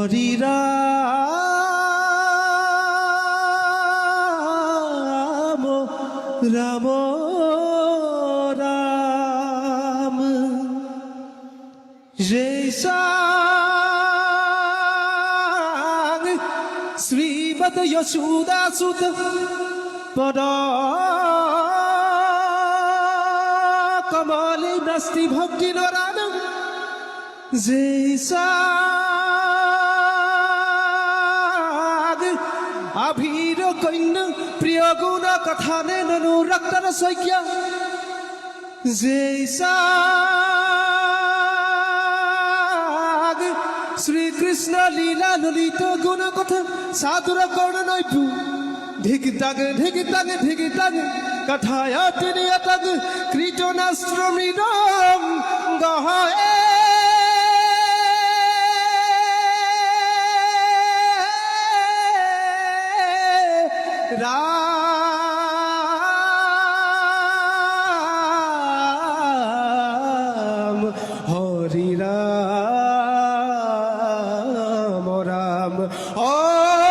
হরি রাম রাম রাম জয় সাং শ্রীমদ যশোদা সুত পদ কমলে নাস্তি ভক্তি নরান জয় সাং আভীর কন্যা প্রিয় গুণ কথানে ননু রক্তর সৈক্য জয় সাং শ্রীকৃষ্ণ লীলা ললিত গুণ কথা সাধুর গণ নৈপু ধিক তাগে কথায় তিনি তগ কীটনাশ্রমীরম গহে রাম হরি রাম রাম ও